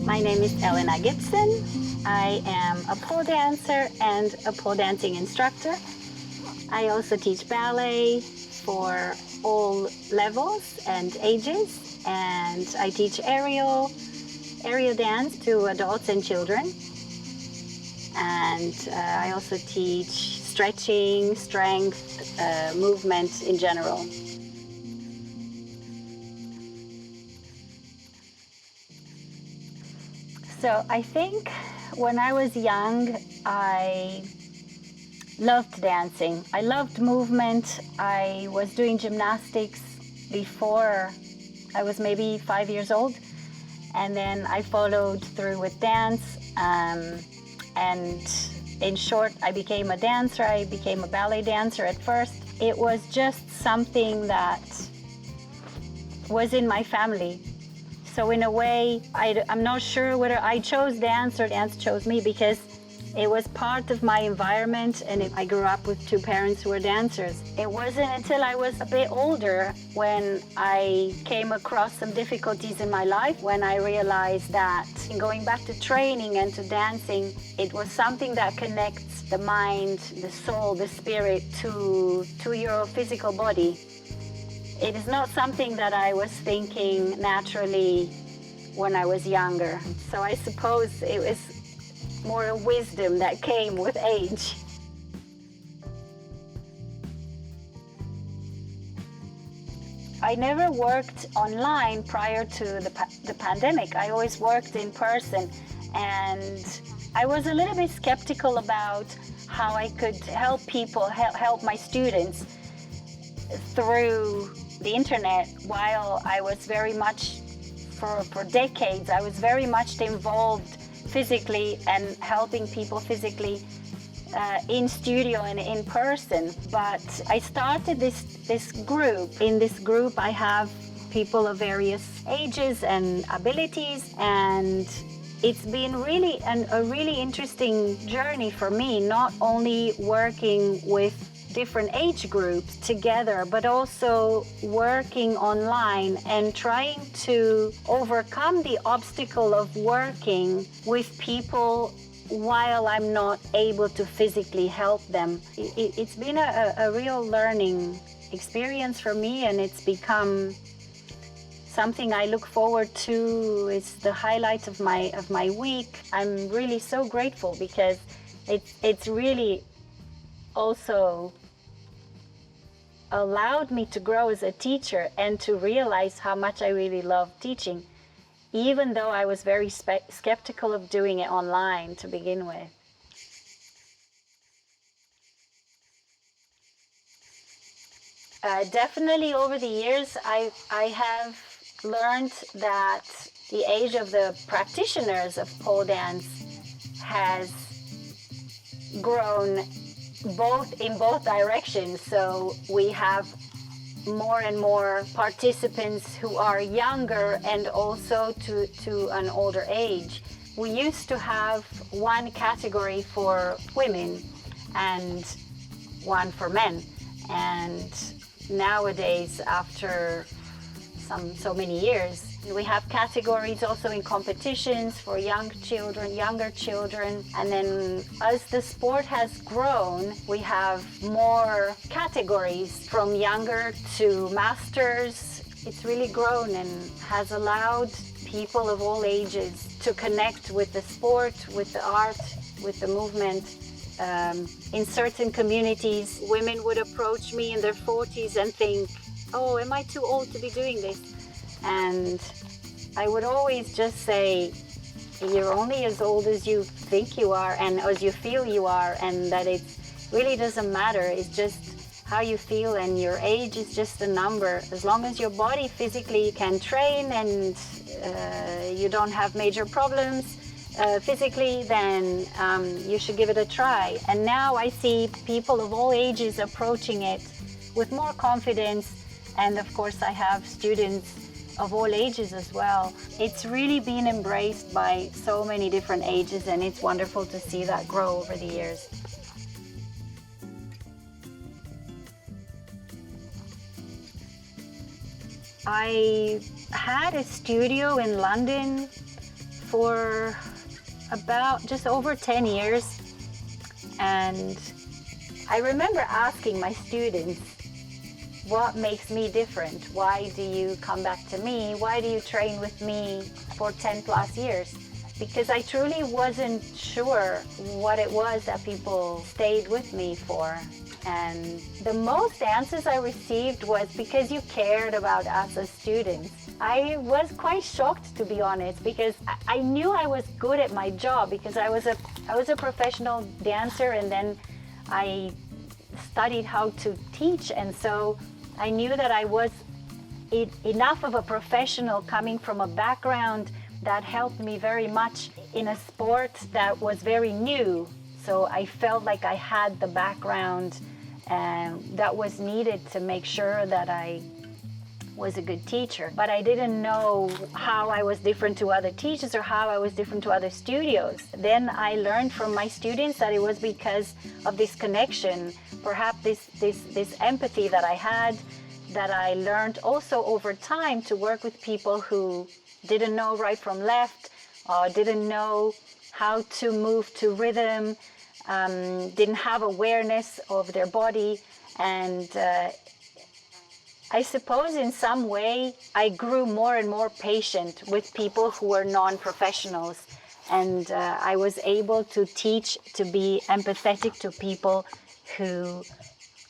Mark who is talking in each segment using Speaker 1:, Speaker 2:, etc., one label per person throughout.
Speaker 1: My name is Elena Gibson. I am a pole dancer and a pole dancing instructor. I also teach ballet for all levels and ages, and I teach aerial dance to adults and children. And I also teach stretching, strength, movement in general. So I think when I was young, I loved dancing. I loved movement. I was doing gymnastics before I was maybe 5 years old. And then I followed through with dance. And in short, I became a dancer. I became a ballet dancer at first. It was just something that was in my family. So in a way, I'm not sure whether I chose dance or dance chose me, because it was part of my environment, and I grew up with two parents who were dancers. It wasn't until I was a bit older when I came across some difficulties in my life, when I realized that in going back to training and to dancing, it was something that connects the mind, the soul, the spirit to your physical body. It is not something that I was thinking naturally when I was younger. So I suppose it was more a wisdom that came with age. I never worked online prior to the pandemic. I always worked in person, and I was a little bit skeptical about how I could help people, help my students through the internet, while I was very much, for decades, I was very much involved physically and helping people physically in studio and in person. But I started this group. In this group, I have people of various ages and abilities, and it's been really a really interesting journey for me, not only working with different age groups together, but also working online and trying to overcome the obstacle of working with people while I'm not able to physically help them. It's been a real learning experience for me, and it's become something I look forward to. It's the highlight of my week. I'm really so grateful, because it's really also allowed me to grow as a teacher and to realize how much I really love teaching, even though I was very skeptical of doing it online to begin with. Definitely over the years, I have learned that the age of the practitioners of pole dance has grown in both directions. So we have more and more participants who are younger and also to an older age. We used to have one category for women and one for men, and nowadays, after so many years, we have categories also in competitions for younger children. And then as the sport has grown, we have more categories from younger to masters. It's really grown and has allowed people of all ages to connect with the sport, with the art, with the movement. In certain communities, women would approach me in their 40s and think, oh, am I too old to be doing this? And I would always just say, you're only as old as you think you are and as you feel you are, and that it really doesn't matter. It's just how you feel, and your age is just a number. As long as your body physically can train and you don't have major problems physically, then you should give it a try. And now I see people of all ages approaching it with more confidence, and of course I have students of all ages as well. It's really been embraced by so many different ages, and it's wonderful to see that grow over the years. I had a studio in London for about just over 10 years. And I remember asking my students, what makes me different? Why do you come back to me? Why do you train with me for 10 plus years? Because I truly wasn't sure what it was that people stayed with me for. And the most answers I received was because you cared about us as students. I was quite shocked, to be honest, because I knew I was good at my job, because I was a professional dancer, and then I studied how to teach, and so I knew that I was enough of a professional coming from a background that helped me very much in a sport that was very new. So I felt like I had the background that was needed to make sure that I was a good teacher. But I didn't know how I was different to other teachers or how I was different to other studios. Then I learned from my students that it was because of this connection, perhaps this empathy that I had, that I learned also over time to work with people who didn't know right from left, didn't know how to move to rhythm, didn't have awareness of their body. And I suppose in some way I grew more and more patient with people who were non-professionals, and I was able to teach to be empathetic to people who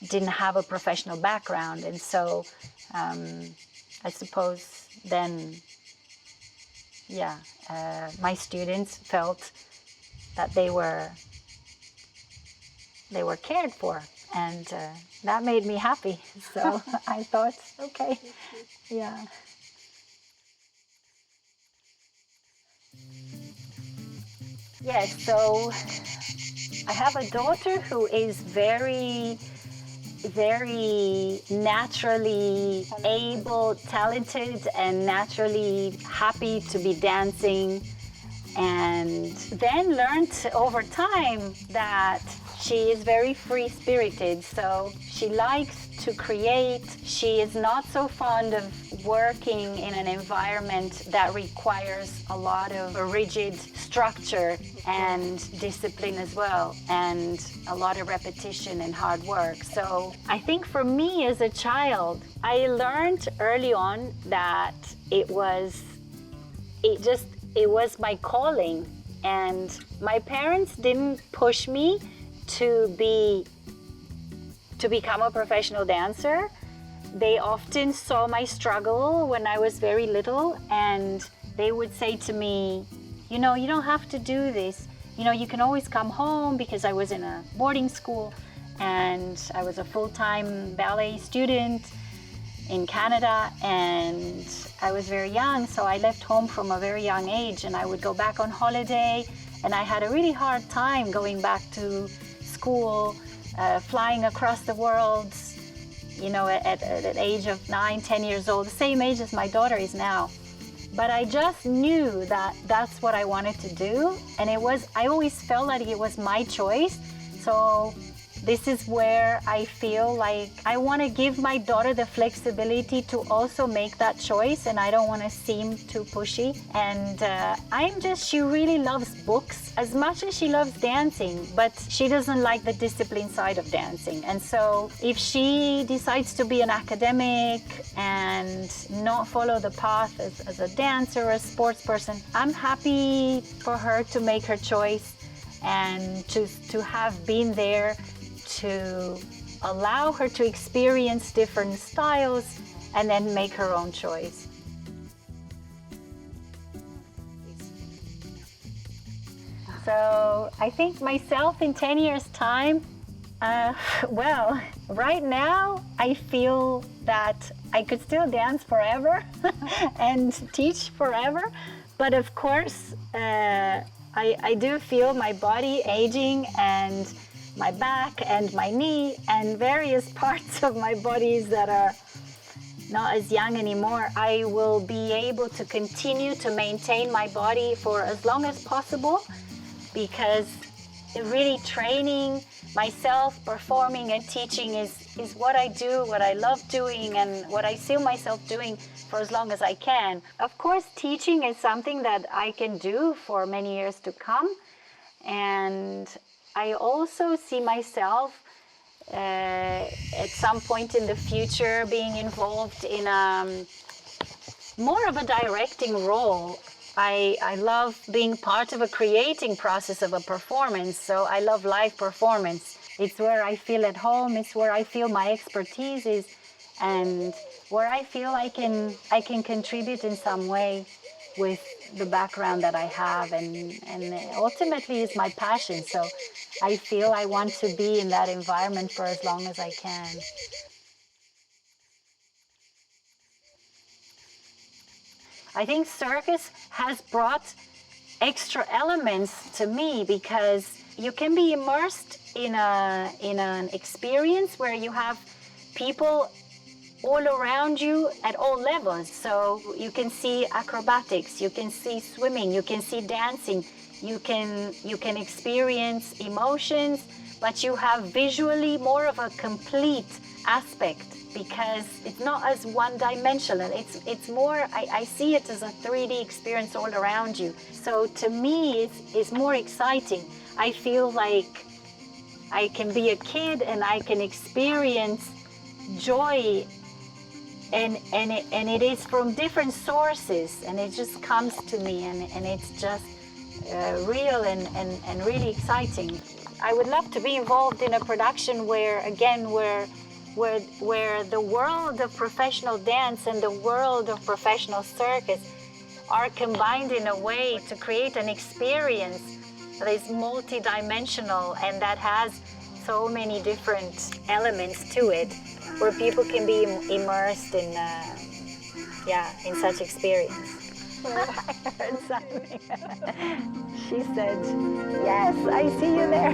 Speaker 1: didn't have a professional background. And so I suppose then, my students felt that they were cared for, and that made me happy. So I thought, okay, yeah. Yes, so I have a daughter who is very naturally able, talented, and naturally happy to be dancing. And then learned over time that she is very free-spirited, so she likes to create. She is not so fond of working in an environment that requires a lot of a rigid structure and discipline as well, and a lot of repetition and hard work. So I think for me as a child, I learned early on that it was my calling, and my parents didn't push me to become a professional dancer. They often saw my struggle when I was very little, and they would say to me, you don't have to do this. You can always come home, because I was in a boarding school and I was a full-time ballet student in Canada, and I was very young, so I left home from a very young age, and I would go back on holiday, and I had a really hard time going back to school, flying across the world, at the age of 9-10 years old, the same age as my daughter is now. But I just knew that that's what I wanted to do, and I always felt that it was my choice. So this is where I feel like I want to give my daughter the flexibility to also make that choice, and I don't want to seem too pushy. And she really loves books as much as she loves dancing, but she doesn't like the discipline side of dancing. And so if she decides to be an academic and not follow the path as a dancer or a sports person, I'm happy for her to make her choice and to have been there to allow her to experience different styles and then make her own choice. So I think myself in 10 years' time, right now I feel that I could still dance forever and teach forever. But of course, I do feel my body aging, and my back and my knee and various parts of my bodies that are not as young anymore. I will be able to continue to maintain my body for as long as possible, because really training myself, performing and teaching is what I do, what I love doing, and what I see myself doing for as long as I can. Of course, teaching is something that I can do for many years to come. And I also see myself at some point in the future being involved in more of a directing role. I love being part of a creating process of a performance, so I love live performance. It's where I feel at home, it's where I feel my expertise is, and where I feel I can contribute in some way with the background that I have, and ultimately is my passion. So I feel I want to be in that environment for as long as I can. I think circus has brought extra elements to me because you can be immersed in an experience where you have people all around you at all levels. So you can see acrobatics, you can see swimming, you can see dancing, you can experience emotions, but you have visually more of a complete aspect because it's not as one-dimensional. It's more, I see it as a 3D experience all around you. So to me, it's more exciting. I feel like I can be a kid and I can experience joy, and it is from different sources, and it just comes to me, and it's just real and really exciting. I would love to be involved in a production where the world of professional dance and the world of professional circus are combined in a way to create an experience that is multi-dimensional and that has so many different elements to it, where people can be immersed in such experience. I heard something. She said, "Yes, I see you there."